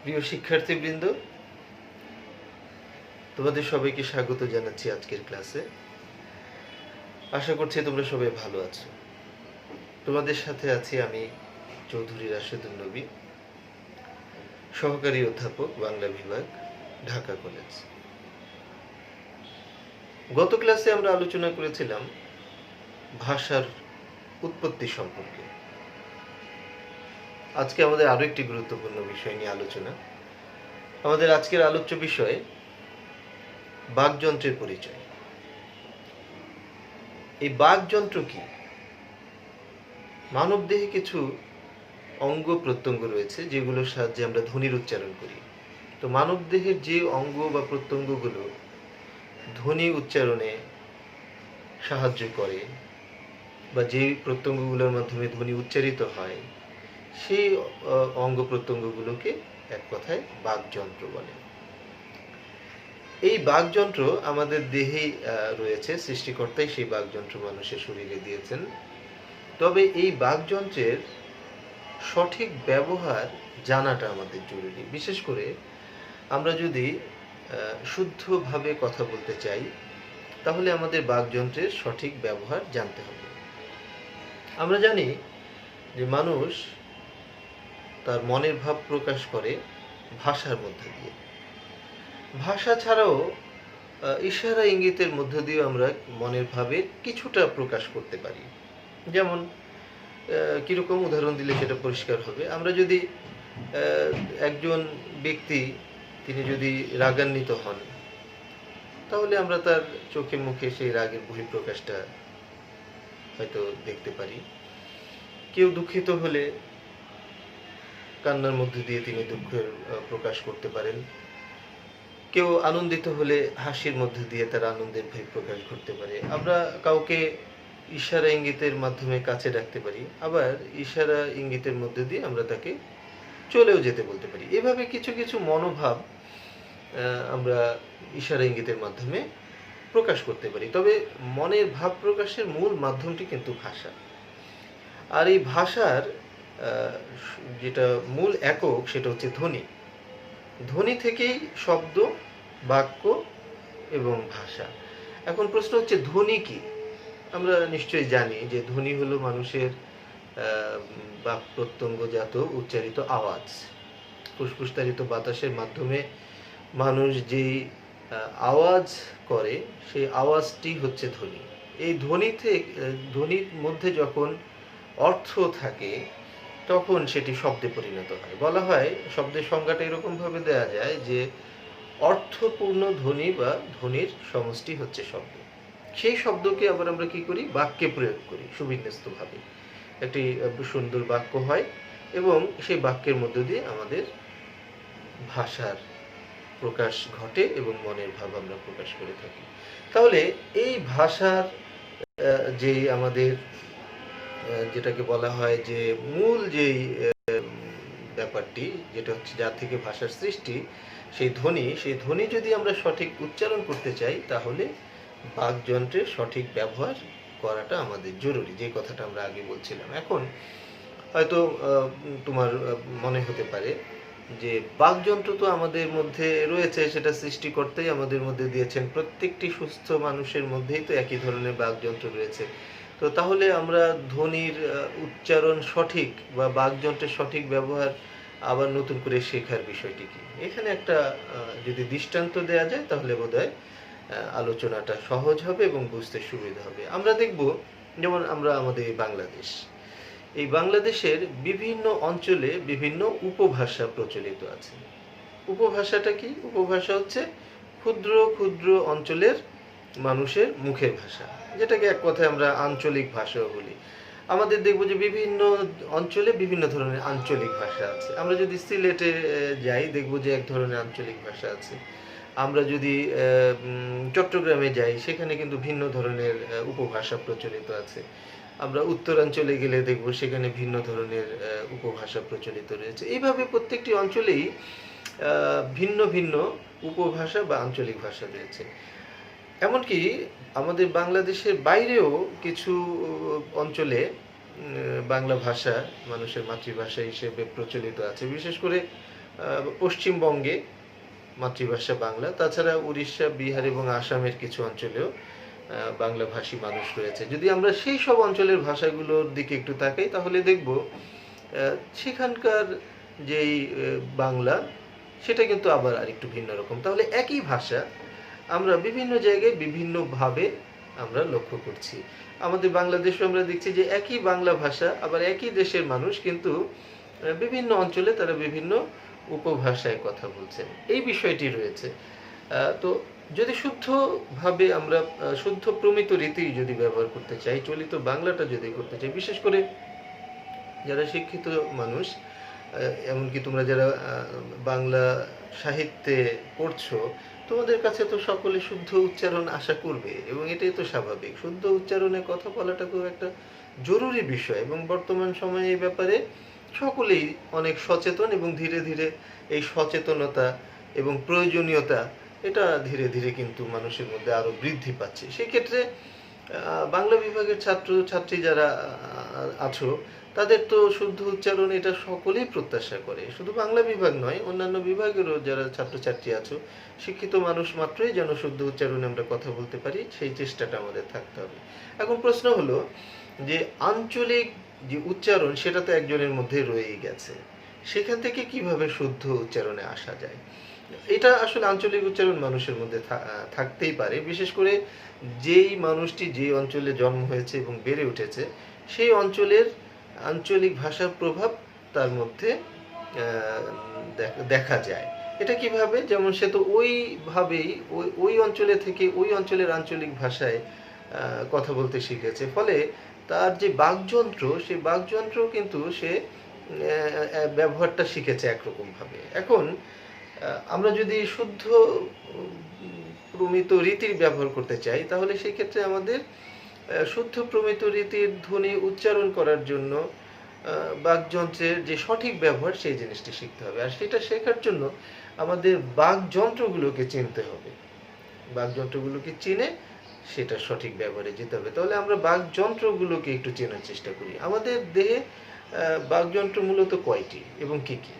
প্রিয় শিক্ষার্থীবৃন্দ, তোমাদের সবাইকে স্বাগত জানাচ্ছি আজকের ক্লাসে। আশা করছি তোমরা সবাই ভালো আছো। তোমাদের সাথে আছি আমি চৌধুরী রাশেদুল নবী, সহকারী অধ্যাপক, বাংলা বিভাগ, ঢাকা কলেজ। গত ক্লাসে আমরা আলোচনা করেছিলাম ভাষার উৎপত্তি সম্পর্কে। আজকে আমাদের আরো একটি গুরুত্বপূর্ণ বিষয় নিয়ে আলোচনা। আমাদের আজকের আলোচ্য বিষয় বাকযন্ত্রের পরিচয়। এই বাকযন্ত্র কি? মানব দেহে কিছু অঙ্গ প্রত্যঙ্গ রয়েছে যেগুলোর সাহায্যে আমরা ধ্বনির উচ্চারণ করি। তো মানব দেহের যে অঙ্গ বা প্রত্যঙ্গগুলো ধ্বনি উচ্চারণে সাহায্য করে বা যে প্রত্যঙ্গগুলোর মাধ্যমে ধ্বনি উচ্চারিত হয়, সেই অঙ্গ প্রত্যঙ্গগুলোকে এক কথায় বাকযন্ত্র বলে। এই বাকযন্ত্র আমাদের দেহেই রয়েছে, সৃষ্টিকর্তাই সেই বাকযন্ত্র মানুষের শরীরে দিয়েছেন। তবে এই বাকযন্ত্রের সঠিক ব্যবহার জানাটা আমাদের জরুরি। বিশেষ করে আমরা যদি শুদ্ধভাবে কথা বলতে চাই, তাহলে আমাদের বাকযন্ত্রের সঠিক ব্যবহার জানতে হবে। আমরা জানি যে মানুষ তার মনের ভাব প্রকাশ করে ভাষার মধ্যে দিয়ে। ভাষা ছাড়াও ইশারা ইঙ্গিতের মধ্য দিয়ে আমরা মনের ভাবের কিছুটা প্রকাশ করতে পারি। যেমন কীরকম উদাহরণ দিলে সেটা পরিষ্কার হবে। আমরা যদি একজন ব্যক্তি তিনি যদি রাগান্বিত হন, তাহলে আমরা তার চোখে মুখে সেই রাগের বহিঃপ্রকাশটা হয়তো দেখতে পারি। কেউ দুঃখিত হলে কান্নার মধ্যে দিয়ে তিনি দুঃখের প্রকাশ করতে পারেন। কেউ আনন্দিত হলে হাসির মধ্যে দিয়ে তার আনন্দের বহিঃপ্রকাশ ঘটতে পারে। আমরা কাউকে ইশারা ইঙ্গিতের মাধ্যমে কাছে ডাকতে পারি, আবার ইশারা ইঙ্গিতের মধ্যে দিয়ে আমরা তাকে চলেও যেতে বলতে পারি। এভাবে কিছু কিছু মনোভাব আমরা ইশারা ইঙ্গিতের মাধ্যমে প্রকাশ করতে পারি। তবে মনের ভাব প্রকাশের মূল মাধ্যমটি কিন্তু ভাষা। আর এই ভাষার যেটা মূল একক সেটা হচ্ছে ধ্বনি। ধ্বনি থেকেই শব্দ, বাক্য এবং ভাষা। এখন প্রশ্ন হচ্ছে ধ্বনি কি? আমরা নিশ্চয়ই জানি যে ধ্বনি হলো মানুষের বাক প্রত্যঙ্গজাত উচ্চারিত আওয়াজ। ফুসফুসতাড়িত বাতাসের মাধ্যমে মানুষ যেই আওয়াজ করে, সেই আওয়াজটি হচ্ছে ধ্বনি। এই ধ্বনির মধ্যে যখন অর্থ থাকে, তখন সেটি শব্দে পরিণত হয়। বলা হয়, শব্দের সংজ্ঞাটা এরকমভাবে দেওয়া যায় যে অর্থপূর্ণ ধ্বনি বা ধ্বনির সমষ্টি হচ্ছে শব্দ। সেই শব্দকে আবার আমরা কি করি? বাক্যে প্রয়োগ করি সুবিন্যস্তভাবে। একটি সুন্দর বাক্য হয় এবং সেই বাক্যের মধ্য দিয়ে আমাদের ভাষার প্রকাশ ঘটে এবং মনের ভাব আমরা প্রকাশ করে থাকি। তাহলে এই ভাষার যে আমাদের যেটাকে বলা হয় যে মূল যেই ব্যাপারটি, যেটা হচ্ছে যার থেকে ভাষার সৃষ্টি, সেই ধ্বনি যদি আমরা সঠিক উচ্চারণ করতে চাই, তাহলে বাকযন্ত্রের সঠিক ব্যবহার করাটা আমাদের জরুরি, যে কথাটা আমরা আগে বলছিলাম। এখন হয়তো তোমার মনে হতে পারে যে বাকযন্ত্র তো আমাদের মধ্যে রয়েছে, সেটা সৃষ্টিকর্তাই আমাদের মধ্যে দিয়েছেন। প্রত্যেকটি সুস্থ মানুষের মধ্যেই তো একই ধরনের বাকযন্ত্র রয়েছে। তো তাহলে আমরা ধ্বনির উচ্চারণ সঠিক বা বাকযন্ত্রের সঠিক ব্যবহার আবার নতুন করে শেখার বিষয়টি কি? এখানে একটা যদি দৃষ্টান্ত দেওয়া যায়, তাহলে বোধহয় আলোচনাটা সহজ হবে এবং বুঝতে সুবিধা হবে। আমরা দেখব, যেমন আমরা আমাদের বাংলাদেশ, এই বাংলাদেশের বিভিন্ন অঞ্চলে বিভিন্ন উপভাষা প্রচলিত আছে। উপভাষাটা কি? উপভাষা হচ্ছে ক্ষুদ্র ক্ষুদ্র অঞ্চলের মানুষের মুখের ভাষা, যেটাকে এক কথায় আমরা আঞ্চলিক ভাষাও বলি। আমাদের দেখব যে বিভিন্ন অঞ্চলে বিভিন্ন ধরনের আঞ্চলিক ভাষা আছে। আমরা যদি সিলেটে যাই, দেখব যে এক ধরনের আঞ্চলিক ভাষা আছে। আমরা যদি চট্টগ্রামে যাই, সেখানে কিন্তু ভিন্ন ধরনের উপভাষা প্রচলিত আছে। আমরা উত্তরাঞ্চলে গেলে দেখব সেখানে ভিন্ন ধরনের উপভাষা প্রচলিত রয়েছে। এইভাবে প্রত্যেকটি অঞ্চলেই ভিন্ন ভিন্ন উপভাষা বা আঞ্চলিক ভাষা রয়েছে। এমনকি আমাদের বাংলাদেশের বাইরেও কিছু অঞ্চলে বাংলা ভাষা মানুষের মাতৃভাষা হিসেবে প্রচলিত আছে। বিশেষ করে পশ্চিমবঙ্গে মাতৃভাষা বাংলা, তাছাড়া উড়িষ্যা, বিহার এবং আসামের কিছু অঞ্চলেও বাংলাভাষী মানুষ রয়েছে। যদি আমরা সেই সব অঞ্চলের ভাষাগুলোর দিকে একটু তাকাই তাহলে দেখব সেখানকার যেই বাংলা সেটা কিন্তু আবার আরেকটু ভিন্ন রকম। তাহলে একই ভাষা আমরা বিভিন্ন জায়গায় বিভিন্নভাবে আমরা লক্ষ্য করছি। আমাদের বাংলাদেশে আমরা দেখছি যে একই বাংলা ভাষা, আবার একই দেশের মানুষ কিন্তু বিভিন্ন অঞ্চলে তারা বিভিন্ন উপভাষায় কথা বলছেন, এই বিষয়টি রয়েছে। তো যদি শুদ্ধভাবে আমরা শুদ্ধ প্রমিত রীতি যদি ব্যবহার করতে চাই, চলিত বাংলাটা যদি করতে চাই, বিশেষ করে যারা শিক্ষিত মানুষ, এমনকি তোমরা যারা বাংলা সাহিত্যে পড়ছো, তোমাদের কাছে তো সকলে শুদ্ধ উচ্চারণ আশা করবে, এবং এটাই তো স্বাভাবিক। শুদ্ধ উচ্চারণে কথা বলাটা খুব একটা জরুরি বিষয়, এবং বর্তমান সময়ে এই ব্যাপারে সকলেই অনেক সচেতন, এবং ধীরে ধীরে এই সচেতনতা এবং প্রয়োজনীয়তা এটা ধীরে ধীরে কিন্তু মানুষের মধ্যে আরো বৃদ্ধি পাচ্ছে। সেক্ষেত্রে বাংলা বিভাগের ছাত্র ছাত্রী যারা আছো, তাদের তো শুদ্ধ উচ্চারণ এটা সকলেই প্রত্যাশা করে। শুধু বাংলা বিভাগ নয়, অন্যান্য বিভাগেরও যারা ছাত্রছাত্রী আছো, শিক্ষিত মানুষ মাত্রই যেন শুদ্ধ উচ্চারণে আমরা কথা বলতে পারি, সেই চেষ্টাটা আমাদের থাকতে হবে। এখন প্রশ্ন হলো যে আঞ্চলিক যে উচ্চারণ সেটা তো একজনের মধ্যে রয়েই গেছে, সেখান থেকে কিভাবে শুদ্ধ উচ্চারণে আসা যায়? এটা আসলে আঞ্চলিক উচ্চারণ মানুষের মধ্যে থাকতেই পারে, বিশেষ করে যেই মানুষটি যে অঞ্চলে জন্ম হয়েছে এবং বেড়ে উঠেছে সেই অঞ্চলের আঞ্চলিক ভাষার প্রভাব তার মধ্যে দেখা যায়। এটা কিভাবে? যেমন সে তো ওইভাবেই ওই অঞ্চলে থেকে ওই অঞ্চলের আঞ্চলিক ভাষায় কথা বলতে শিখেছে, ফলে তার যে বাকযন্ত্র, সেই বাকযন্ত্র কিন্তু সে ব্যবহারটা শিখেছে একরকম ভাবে। এখন আমরা যদি শুদ্ধ প্রমিত রীতির ব্যবহার করতে চাই, তাহলে সেই ক্ষেত্রে আমাদের শুদ্ধ প্রমিত রীতির ধ্বনি উচ্চারণ করার জন্য বাকযন্ত্রের যে সঠিক ব্যবহার সেই জিনিসটি শিখতে হবে। আর সেটা শেখার জন্য আমাদের বাকযন্ত্রগুলোকে চিনতে হবে। বাকযন্ত্রগুলোকে চিনে সেটা সঠিক ব্যবহারে যেতে হবে। তাহলে আমরা বাকযন্ত্রগুলোকে একটু চেনার চেষ্টা করি। আমাদের দেহে বাকযন্ত্র মূলত কয়টি এবং কি কি?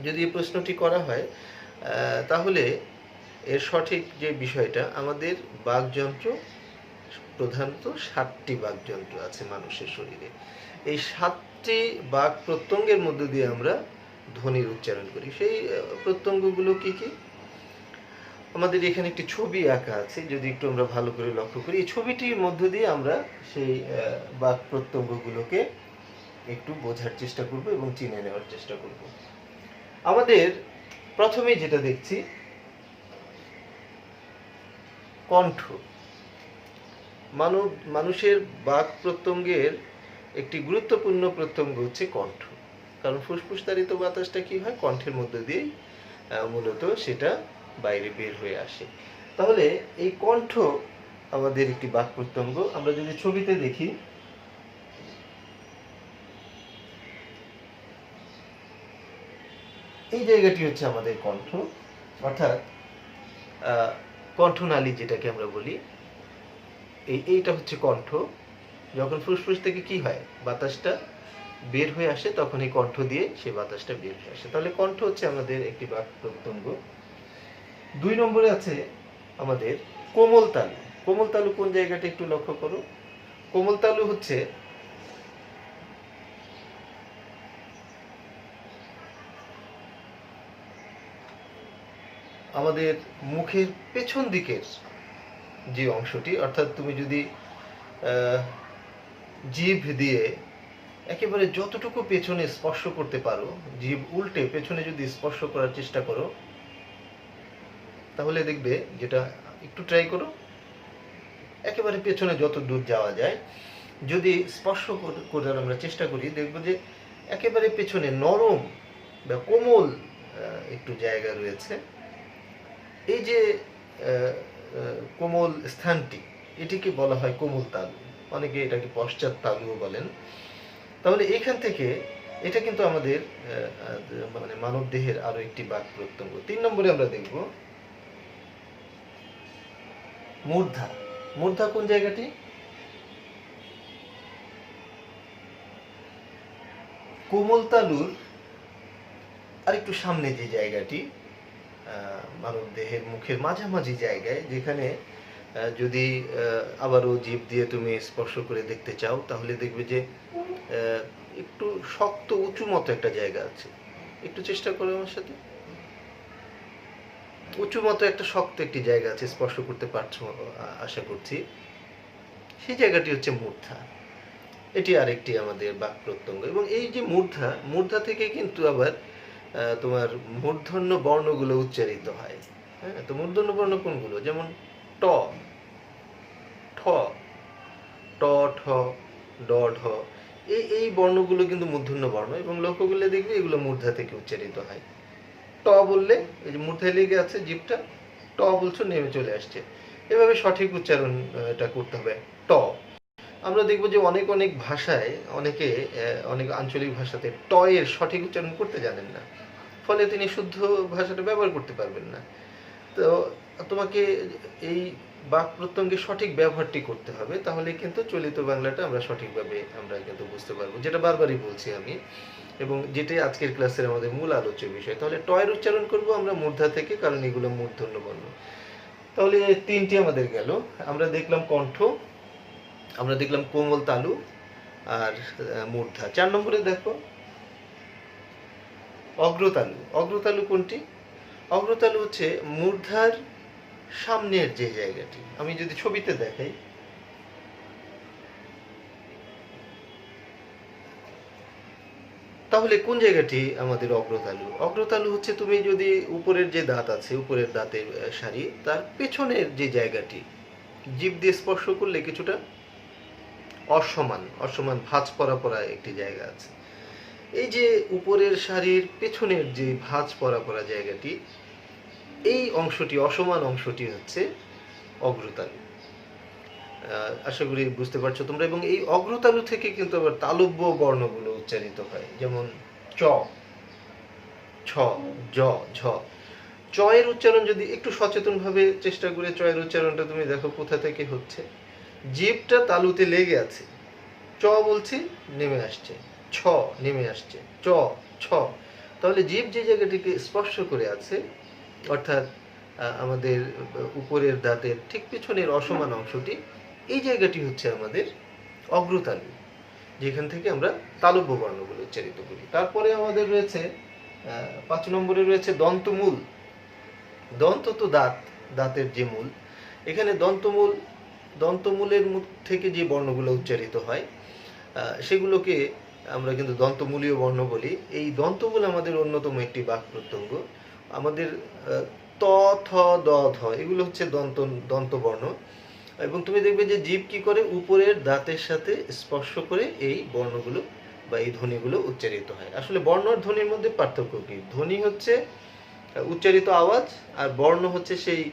যদি এই প্রশ্নটি করা হয় তাহলে এর সঠিক যে বিষয়টা, আমাদের বাকযন্ত্র প্রধানত 7টি বাকযন্ত্র আছে মানুষের শরীরে। এই 7টি বাক প্রত্যঙ্গের মধ্য দিয়ে আমরা ধ্বনির উচ্চারণ করি। সেই প্রত্যঙ্গগুলো কি কি? আমাদের এখানে একটি ছবি আঁকা আছে, যদি একটু আমরা ভালো করে লক্ষ্য করি, এই ছবিটির মধ্য দিয়ে আমরা সেই বাক প্রত্যঙ্গগুলোকে একটু বোঝার চেষ্টা করব এবং চিনে নেওয়ার চেষ্টা করব। আমাদের প্রথমেই যেটা দেখছি, কণ্ঠ। মানুষের বাক প্রত্যঙ্গের একটি গুরুত্বপূর্ণ প্রত্যঙ্গ হচ্ছে কণ্ঠ, কারণ ফুসফুসতাড়িত বাতাসটা কি হয়, কণ্ঠের মধ্য দিয়েই মূলত সেটা বাইরে বের হয়ে আসে। তাহলে এই কণ্ঠ আমাদের একটি বাক প্রত্যঙ্গ। আমরা যদি ছবিতে দেখি, এই জায়গাটি হচ্ছে আমাদের কণ্ঠ, অর্থাৎ কণ্ঠনালী যেটাকে আমরা বলি, এইটা হচ্ছে কণ্ঠ। যখন ফুসফুস থেকে কি হয়, বাতাসটা বের হয়ে আসে, তখন এই কণ্ঠ দিয়ে সেই বাতাসটা বের হয়ে আসে। তাহলে কণ্ঠ হচ্ছে আমাদের একটি বাক প্রত্যঙ্গ। 2 নম্বরে আছে আমাদের কোমল তালু। কোমল তালু কোন জায়গাটা একটু লক্ষ্য করো। কোমল তালু হচ্ছে আমাদের মুখের পেছন দিকের যে অংশটি, অর্থাৎ তুমি যদি জিভ দিয়ে একেবারে যতটুকু পেছনে স্পর্শ করতে পারো, জিভ উল্টে পেছনে যদি স্পর্শ করার চেষ্টা করো, তাহলে দেখবে, যেটা একটু ট্রাই করো, একেবারে পেছনে যত দূর যাওয়া যায় যদি স্পর্শ করার আমরা চেষ্টা করি, দেখব যে একেবারে পেছনে নরম বা কোমল একটু জায়গা রয়েছে। এই যে কোমল স্থানটি, এটিকে বলা হয় কোমল তালু, অনেকে এটাকে পশ্চাৎ তালুও বলেন। তাহলে এখান থেকে এটা কিন্তু আমাদের মানে মানব দেহের আরো একটি বাক প্রত্যঙ্গ। 3 নম্বরে আমরা দেখব মূর্ধা। মূর্ধা কোন জায়গাটি? কোমল তালুর আরেকটু সামনে যে জায়গাটি মানব দেহের মুখের মাঝামাঝি জায়গায়, যেখানে যদি আবারও জিভ দিয়ে তুমি স্পর্শ করে দেখতে চাও, তাহলে দেখবে যে একটু শক্ত উঁচু মতো একটা জায়গা আছে। একটু চেষ্টা করো আমার সাথে। উঁচু মতো একটা শক্ত একটি জায়গা আছে, স্পর্শ করতে পারছো আশা করছি। সেই জায়গাটি হচ্ছে মূর্ধা। এটি আরেকটি আমাদের বাক প্রত্যঙ্গ। এবং এই যে মূর্ধা থেকে কিন্তু আবার তোমার মূর্ধন্য বর্ণগুলো উচ্চারিত হয়। হ্যাঁ, তো মূর্ধন্য বর্ণ কোনগুলো? যেমন ট, ঠ, ট, ঠ, ড, ঢ, এই বর্ণগুলো কিন্তু মূর্ধন্য বর্ণ, এবং লক্ষ্য করলে দেখবে এগুলো মূর্ধা থেকে উচ্চারিত হয়। ট বললে, এই যে মূর্ধায় লেগে আছে জিভটা, ট বলছো, নেমে চলে আসছে। এভাবে সঠিক উচ্চারণ এটা করতে হবে। ট। আমরা দেখব যে অনেক অনেক ভাষায় অনেক আঞ্চলিক ভাষাতে ট এর সঠিক উচ্চারণ করতে জানেন না, ফলে তিনি শুদ্ধ ভাষাটা ব্যবহার করতে পারবেন না। তো তোমাকে এই বাক প্রত্যঙ্গের সঠিক ব্যবহারটি করতে হবে, তাহলে কিন্তু চলিত বাংলাটা আমরা সঠিকভাবে আমরা কিন্তু বুঝতে পারবো, যেটা বারবারই বলছি আমি, এবং যেটাই আজকের ক্লাসের আমাদের মূল আলোচ্য বিষয়। তাহলে ট এর উচ্চারণ করব আমরা মূর্ধা থেকে, কারণ এগুলো মূর্ধন্য বর্ণ। তাহলে তিনটি আমাদের গেল। আমরা দেখলাম কণ্ঠ, আমরা দেখলাম কোমল তালু, আর মূর্ধা। 4 নম্বরে দেখো অগ্রতালু। অগ্রতালু কোনটি? অগ্রতালু হচ্ছে মূর্ধার সামনের যে জায়গাটি। আমি যদি ছবিতে দেখাই, তাহলে কোন জায়গাটি আমাদের অগ্রতালু? অগ্রতালু হচ্ছে তুমি যদি উপরের যে দাঁত আছে, উপরের দাঁতের সারি, তার পেছনের যে জায়গাটি জিভ দিয়ে স্পর্শ করলে কিছুটা অসমান ভাঁজ পরা একটি জায়গা আছে। এই যে উপরের সারির পেছনের যে ভাঁজ পরা জায়গাটি, এই অংশটি, অসমান অংশটি হচ্ছে অগ্রতালু। আশা করি বুঝতে পারছো তোমরা। এবং এই অগ্রতালু থেকে কিন্তু আবার তালব্য বর্ণগুলো উচ্চারিত হয়, যেমন চ, ছ, জ, ঝ। চ এর উচ্চারণ যদি একটু সচেতনভাবে চেষ্টা করে চ এর উচ্চারণটা তুমি দেখো কোথা থেকে হচ্ছে। জিভটা তালুতে লেগে আছে, চ বলছি, নেমে আসছে, ছ নেমে আসছে, চ, ছ। তাহলে জিভ যে জায়গাটিকে স্পর্শ করে আছে, অর্থাৎ আমাদের উপরের দাঁতের ঠিক পিছনের অসমান অংশটি, এই জায়গাটি হচ্ছে আমাদের অগ্রতালু, যেখান থেকে আমরা তালব্য বর্ণগুলো উচ্চারিত করি। তারপরে আমাদের রয়েছে 5 নম্বরে রয়েছে দন্তমূল। দন্ত তো দাঁতের যে মূল, এখানে দন্তমূলের মুখ থেকে যে বর্ণগুলো উচ্চারিত হয় সেগুলোকে আমরা কিন্তু দন্তমূলীয় বর্ণ বলি। এই দন্তমূল আমাদের অন্যতম একটি বাক প্রত্যঙ্গ। আমাদের ত, থ, দ, ধ এগুলো হচ্ছে দন্তবর্ণ। এবং তুমি দেখবে যে জিভ কি করে, উপরের দাঁতের সাথে স্পর্শ করে এই বর্ণগুলো বা এই ধ্বনিগুলো উচ্চারিত হয়। আসলে বর্ণ আর ধ্বনির মধ্যে পার্থক্য কি? ধ্বনি হচ্ছে উচ্চারিত আওয়াজ, আর বর্ণ হচ্ছে সেই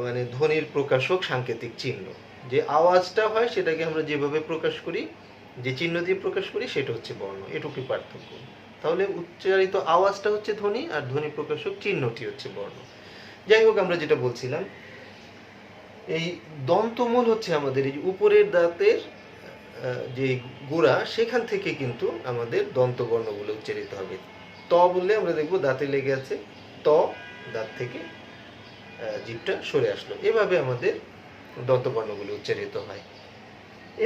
মানে ধ্বনির প্রকাশক সাংকেতিক চিহ্ন। যে আওয়াজটা হয় সেটাকে আমরা যেভাবে প্রকাশ করি, যে চিহ্ন দিয়ে প্রকাশ করি, সেটা হচ্ছে বর্ণ। এটুকুই পার্থক্য। তাহলে উচ্চারিত আওয়াজটা হচ্ছে ধ্বনি, আর ধ্বনি প্রকাশক চিহ্নটি হচ্ছে বর্ণ। যাই হোক, আমরা যেটা বলছিলাম, এই দন্তমূল হচ্ছে আমাদের এই উপরের দাঁতের যে গোড়া, সেখান থেকে কিন্তু আমাদের দন্তবর্ণগুলো উচ্চারিত হবে। ত বললে আমরা দেখবো দাঁতে লেগে আছে, ত, দাঁত থেকে জিভটা সরে আসলো। এভাবে আমাদের দন্তবর্ণগুলো উচ্চারিত হয়।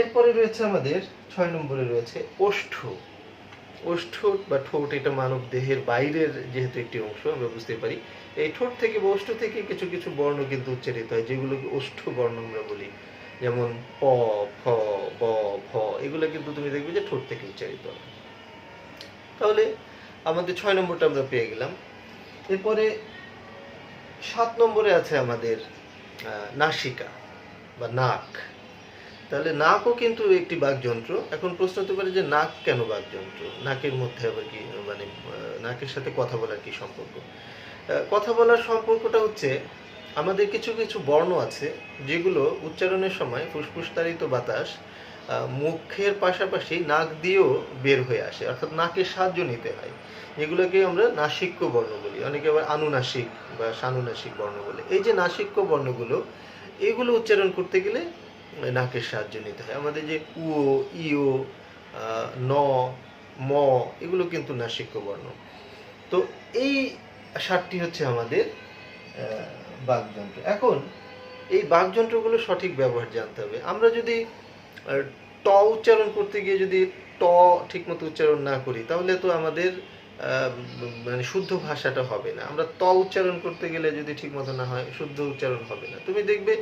এরপরে রয়েছে আমাদের 6 নম্বরে রয়েছে ওষ্ঠ। ওষ্ঠ বা ঠোঁট, এটা মানব দেহের বাইরের যেহেতু একটি অংশ, আমরা বুঝতে পারি এই ঠোঁট থেকে বা ওষ্ঠ থেকে কিছু কিছু বর্ণ কিন্তু উচ্চারিত হয়, যেগুলোকে ওষ্ঠ বর্ণ আমরা বলি। যেমন প, ফ, ব, ভ, এগুলো কিন্তু তুমি দেখবে যে ঠোঁট থেকে উচ্চারিত হয়। তাহলে আমাদের 6 নম্বরটা আমরা পেয়ে গেলাম। এরপরে 7 নম্বরে আছে আমাদের নাসিকা বা নাক। তাহলে নাকও কিন্তু একটি বাকযন্ত্র। এখন প্রশ্ন হতে পারে যে নাক কেন বাকযন্ত্র? নাকের মধ্যে আবার কি, মানে নাকের সাথে কথা বলার কি সম্পর্ক? কথা বলার সম্পর্কটা হচ্ছে, আমাদের কিছু কিছু বর্ণ আছে যেগুলো উচ্চারণের সময় ফুসফুসতাড়িত বাতাস মুখের পাশাপাশি নাক দিয়েও বের হয়ে আসে, অর্থাৎ নাকের সাহায্য নিতে হয়, যেগুলোকে আমরা নাসিক্য বর্ণ বলি। অনেকে আবার আনুনাসিক বা সানুনাসিক বর্ণ বলে। এই যে নাসিক্য বর্ণগুলো, এগুলো উচ্চারণ করতে গেলে নাকের সাহায্য নিতে হয়। আমাদের যে উ, ইও, ন, ম, এগুলো কিন্তু নাসিক্য বর্ণ। তো তো এই 7টি হচ্ছে আমাদের বাকযন্ত্র। এখন এই বাকযন্ত্রগুলো সঠিক ব্যবহার জানতে হবে। আমরা যদি ট উচ্চারণ করতে গিয়ে যদি ট ঠিকমতো উচ্চারণ না করি, তাহলে তো আমাদের মানে শুদ্ধ ভাষাটা হবে না। আমরা ত উচ্চারণ করতে গেলে যদি ঠিকমতো না হয়, শুদ্ধ উচ্চারণ হবে না। তুমি দেখবে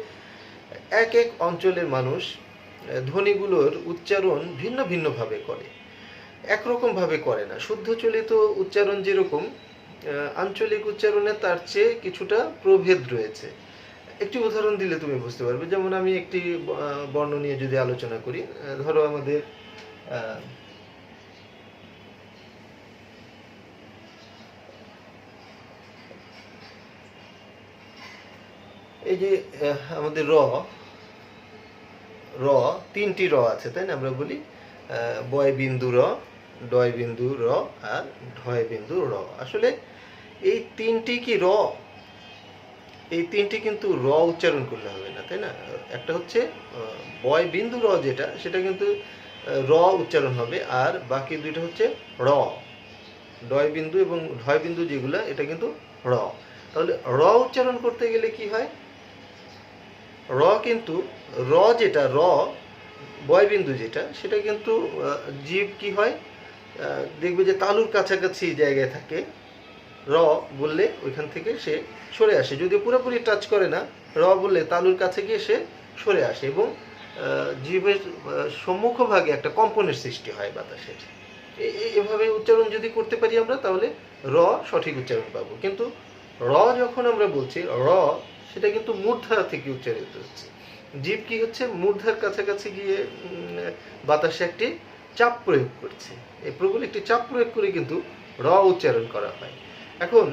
এক এক অঞ্চলের মানুষ ধ্বনিগুলোর উচ্চারণ ভিন্ন ভিন্নভাবে করে, একরকমভাবে করে না। শুদ্ধ চলিত উচ্চারণ যেরকম, আঞ্চলিক উচ্চারণে তার চেয়ে কিছুটা প্রভেদ রয়েছে। একটি উদাহরণ দিলে তুমি বুঝতে পারবে। যেমন আমি একটি বর্ণ নিয়ে যদি আলোচনা করি, ধরো আমাদের এই যে আমাদের র, র 3টি র আছে, তাই না? আমরা বলি বয় বিন্দু র, ডয় বিন্দু র আর ঢয় বিন্দু র। আসলে এই 3টি কি র? এই 3টি কিন্তু র উচ্চারণ করলে হবে না, তাই না? একটা হচ্ছে বয় বিন্দু র, যেটা সেটা কিন্তু র উচ্চারণ হবে, আর বাকি দুইটা হচ্ছে র। ডয় বিন্দু এবং ঢয় বিন্দু যেগুলো, এটা কিন্তু র। তাহলে র উচ্চারণ করতে গেলে কি হয়? র কিন্তু র যেটা, র বয় বিন্দু যেটা, সেটা কিন্তু জীব কি হয়, দেখবে যে তালুর কাছাকাছি জায়গায় থাকে। র বললে ওইখান থেকে সে সরে আসে, যদিও পুরোপুরি টাচ করে না। র বললে তালুর কাছে গিয়ে সে সরে আসে এবং জীবের সম্মুখভাগে একটা কম্পনের সৃষ্টি হয় বাতাসের। এভাবে উচ্চারণ যদি করতে পারি আমরা, তাহলে র সঠিক উচ্চারণ পাবো। কিন্তু র যখন আমরা বলছি র, সেটা কিন্তু মূর্ধা থেকে উচ্চারিত হচ্ছে। জীব কি হচ্ছে, মূর্ধার কাছাকাছি গিয়ে বাতাসে একটি চাপ প্রয়োগ করছে। এই প্রবল একটি চাপ প্রয়োগ করে কিন্তু র উচ্চারণ করা হয়। এখন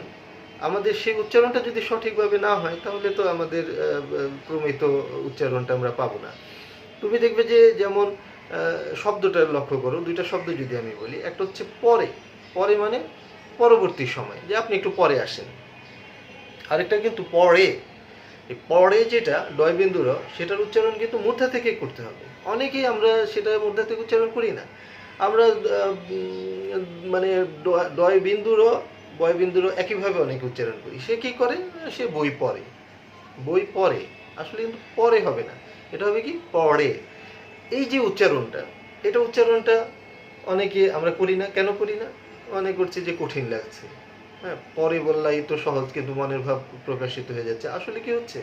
আমাদের সেই উচ্চারণটা যদি সঠিকভাবে না হয়, তাহলে তো আমাদের প্রমিত উচ্চারণটা আমরা পাবো না। তুমি দেখবে যে যেমন শব্দটা লক্ষ্য করো, দুইটা শব্দ যদি আমি বলি, একটা হচ্ছে পরে, পরে মানে পরবর্তী সময়, যে আপনি একটু পরে আসেন। আরেকটা কিন্তু পরে, এই পরে যেটা ডয় বিন্দুর, সেটার উচ্চারণ কিন্তু মূর্ধা থেকে করতে হবে। অনেকেই আমরা সেটা মূর্ধা থেকে উচ্চারণ করি না। আমরা মানে ডয় বিন্দুর, বয় বিন্দুর একইভাবে অনেকে উচ্চারণ করি। সে কি করে, সে বই পড়ে, বই পড়ে। আসলে কিন্তু পরে হবে না, এটা হবে কি পড়ে। এই যে উচ্চারণটা, এটা উচ্চারণটা অনেকে আমরা করি না। কেন করি না? মনে করছি যে কঠিন লাগছে। হ্যাঁ, পরে বললাই তো সহজ, কিন্তু মনের ভাব প্রকাশিত হয়ে যাচ্ছে। আসলে কি হচ্ছে,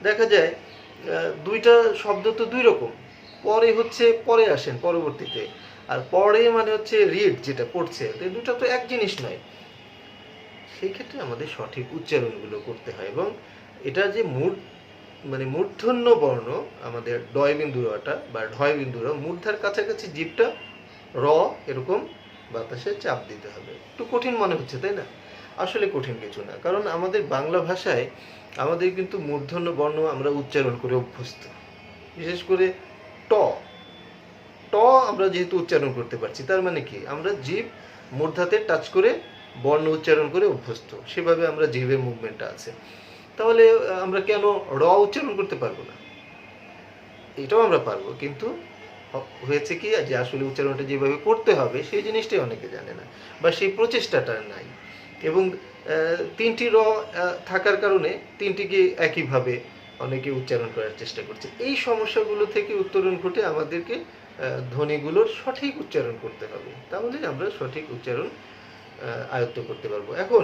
দেখা যায় দুইটা শব্দ তো দুই রকম। পরে হচ্ছে পরে আসেন, পরবর্তীতে, আর পরে মানে হচ্ছে রিড, যেটা পড়ছে। দুটো তো এক জিনিস নয়। সেই ক্ষেত্রে আমাদের সঠিক উচ্চারণগুলো করতে হয়। এবং এটা যে মানে মূর্ধন্য বর্ণ, আমাদের ডয় বিন্দু রটা বা ঢয় বিন্দু র, মূর্ধার কাছাকাছি জীবটা র, এরকম বাতাসে চাপ দিতে হবে। একটু কঠিন মনে হচ্ছে, তাই না? আসলে কঠিন কিছু না, কারণ আমাদের বাংলা ভাষায় আমাদের কিন্তু মূর্ধন্য বর্ণ আমরা উচ্চারণ করে অভ্যস্ত। বিশেষ করে ট, ট আমরা যেহেতু উচ্চারণ করতে পারছি, তার মানে কি, আমরা জীব মূর্ধাতে টাচ করে বর্ণ উচ্চারণ করে অভ্যস্ত। সেভাবে আমরা জিভের মুভমেন্টটা আছে। তাহলে আমরা কেন র উচ্চারণ করতে পারবো না? এটাও আমরা পারবো, কিন্তু হয়েছে কি, যে আসলে উচ্চারণটা যেভাবে করতে হবে সেই জিনিসটাই অনেকে জানে না, বা সেই প্রচেষ্টাটা নাই। এবং 3টি র থাকার কারণে 3টিকে একইভাবে অনেকে উচ্চারণ করার চেষ্টা করছে। এই সমস্যাগুলো থেকে উত্তরণ ঘটে আমাদেরকে ধ্বনিগুলোর সঠিক উচ্চারণ করতে হবে, তাহলে আমরা সঠিক উচ্চারণ আয়ত্ত করতে পারবো। এখন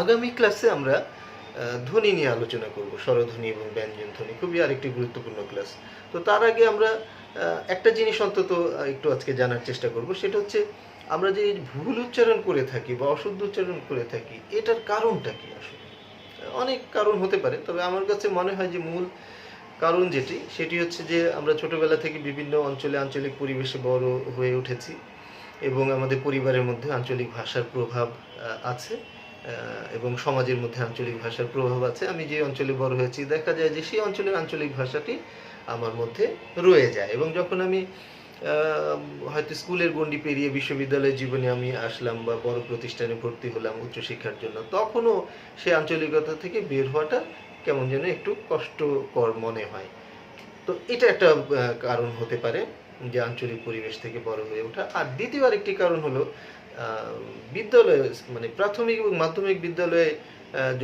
আগামী ক্লাসে আমরা ধ্বনি নিয়ে আলোচনা করব, স্বরধ্বনি এবং ব্যঞ্জন ধ্বনি, খুবই আরেকটি গুরুত্বপূর্ণ ক্লাস। তো তার আগে আমরা একটা জিনিস অন্তত একটু আজকে জানার চেষ্টা করব, সেটা হচ্ছে আমরা যে ভুল উচ্চারণ করে থাকি বা অশুদ্ধ উচ্চারণ করে থাকি, এটার কারণটা কি? আসলে অনেক কারণ হতে পারে, তবে আমার কাছে মনে হয় যে মূল কারণ সেটি হচ্ছে যে আমরা ছোটবেলা থেকে বিভিন্ন অঞ্চলে আঞ্চলিক পরিবেশে বড় হয়ে উঠেছি, এবং আমাদের পরিবারের মধ্যে আঞ্চলিক ভাষার প্রভাব আছে, এবং সমাজের মধ্যে আঞ্চলিক ভাষার প্রভাব আছে। আমি যে অঞ্চলে বড় হয়েছি, দেখা যায় যে সেই অঞ্চলের আঞ্চলিক ভাষাটি আমার মধ্যে রয়ে যায়। এবং যখন আমি হয়তো স্কুলের গণ্ডি পেরিয়ে বিশ্ববিদ্যালয় জীবনে আমি আসলাম, বা বড় প্রতিষ্ঠানে ভর্তি হলাম উচ্চশিক্ষার জন্য, তখনও সে আঞ্চলিকতা থেকে বের হওয়াটা কেমন যেন একটু কষ্টকর মনে হয়। তো এটা একটা কারণ হতে পারে, যে আঞ্চলিক পরিবেশ থেকে বড় হয়ে ওঠা। আর দ্বিতীয় আরেকটি কারণ হলো আ বিদ্যালয়ে মানে প্রাথমিক এবং মাধ্যমিক বিদ্যালয়ে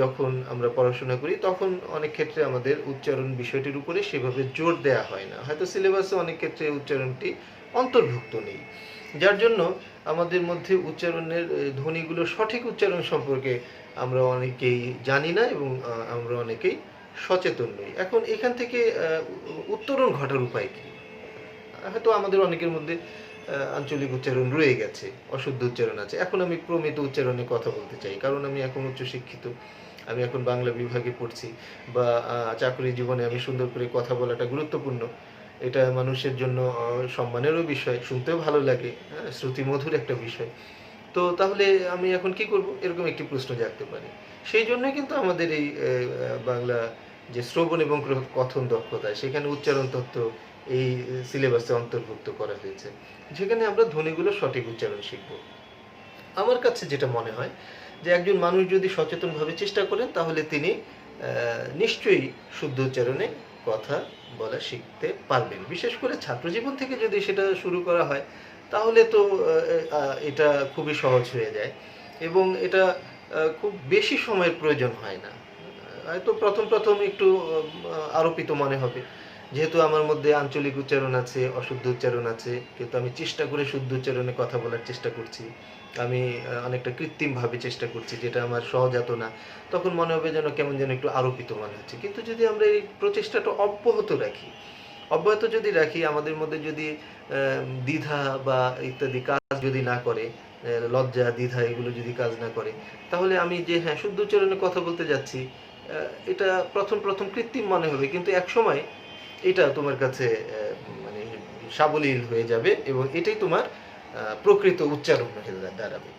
যখন আমরা পড়াশোনা করি তখন অনেক ক্ষেত্রে আমাদের উচ্চারণ বিষয়টির উপরে সেভাবে জোর দেয়া হয় না। হয়তো সিলেবাসে অনেক ক্ষেত্রে উচ্চারণটি অন্তর্ভুক্ত নেই। যার জন্য আমাদের মধ্যে উচ্চারণের ধ্বনিগুলোর সঠিক উচ্চারণ সম্পর্কে আমরা অনেকেই জানি না এবং আমরা অনেকেই সচেতন নই। এখন এখান থেকে উত্তরণ ঘটার উপায় কি? হয়তো আমাদের অনেকের মধ্যে আঞ্চলিক উচ্চারণ রয়ে গেছে, অশুদ্ধ উচ্চারণ আছে। এখন আমি প্রমিত উচ্চারণে কথা বলতে চাই। কারণ আমি এখন উচ্চশিক্ষিত। আমি এখন বাংলা বিভাগে পড়ছি বা চাকরি জীবনে আমি সুন্দর করে কথা বলাটা গুরুত্বপূর্ণ। এটা মানুষের জন্য সম্মানেরও বিষয়, শুনতেও ভালো লাগে, হ্যাঁ? শ্রুতিমধুর একটা বিষয়। তো তাহলে আমি এখন কি করব? এরকম একটি প্রশ্ন জাগতে পারে। সেই জন্যই কিন্তু আমাদের এই বাংলা যে শ্রবণ এবং কথন দক্ষতা সেখানে উচ্চারণ তত্ত্ব এই সিলেবাসে অন্তর্ভুক্ত করা হয়েছে। যেখানে আমরা ধ্বনিগুলোর সঠিক উচ্চারণ শিখব। আমার কাছে যেটা মনে হয় যে একজন মানুষ যদি সচেতনভাবে চেষ্টা করেন তাহলে তিনি নিশ্চয়ই শুদ্ধ উচ্চারণে কথা বলা শিখতে পারবেন। বিশেষ করে ছাত্রজীবন থেকে যদি সেটা শুরু করা হয় তাহলে তো এটা খুবই সহজ হয়ে যায় এবং এটা খুব বেশি সময়ের প্রয়োজন হয় না। হয়তো প্রথম একটু আরোপিত মনে হবে। যেহেতু আমার মধ্যে আঞ্চলিক উচ্চারণ আছে, অশুদ্ধ উচ্চারণ আছে, কিন্তু আমি চেষ্টা করে শুদ্ধ উচ্চারণে কথা বলার চেষ্টা করছি। আমি অনেকটা কৃত্রিমভাবে চেষ্টা করছি যেটা আমার সহজাত না। তখন মনে হবে যেন কেমন যেন একটু আরোপিত মনে হচ্ছে। কিন্তু যদি আমরা এই প্রচেষ্টাটা অব্যাহত যদি রাখি আমাদের মধ্যে যদি দ্বিধা বা ইত্যাদি কাজ যদি না করে, লজ্জা, দ্বিধা এগুলো যদি কাজ না করে, তাহলে আমি যে হ্যাঁ, শুদ্ধ উচ্চারণে কথা বলতে যাচ্ছি, এটা প্রথম কৃত্রিম মনে হবে। কিন্তু একসময় এটা তোমার কাছে মানে সাবলীল হয়ে যাবে এবং এটাই তোমার প্রকৃত উচ্চারণ হয়ে দাঁড়াবে।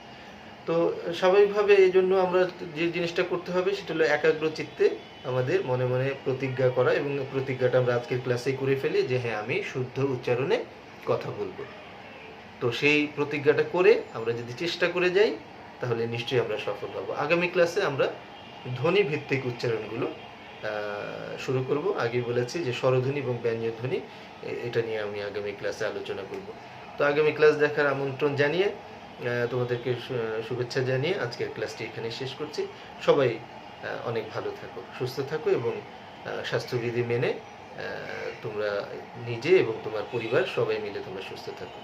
তো স্বাভাবিকভাবে এজন্য আমরা যে জিনিসটা করতে হবে সেটা হলো একাগ্র চিত্তে আমাদের মনে প্রতিজ্ঞা করা এবং প্রতিজ্ঞাটা আমরা আজকের ক্লাসেই করে ফেলি যে হ্যাঁ, আমি শুদ্ধ উচ্চারণে কথা বলবো। তো সেই প্রতিজ্ঞাটা করে আমরা যদি চেষ্টা করে যাই তাহলে নিশ্চয়ই আমরা সফল হব। আগামী ক্লাসে আমরা ধ্বনি ভিত্তিক উচ্চারণগুলো শুরু করব। আগেই বলেছি যে স্বরধ্বনি এবং ব্যঞ্জনধ্বনি এটা নিয়ে আমি আগামী ক্লাসে আলোচনা করব। তো আগামী ক্লাস দেখার আমন্ত্রণ জানিয়ে তোমাদেরকে শুভেচ্ছা জানিয়ে আজকের ক্লাসটি এখানে শেষ করছি। সবাই অনেক ভালো থাকো, সুস্থ থাকো এবং স্বাস্থ্যবিধি মেনে তোমরা নিজে এবং তোমার পরিবার সবাই মিলে তোমরা সুস্থ থাকো।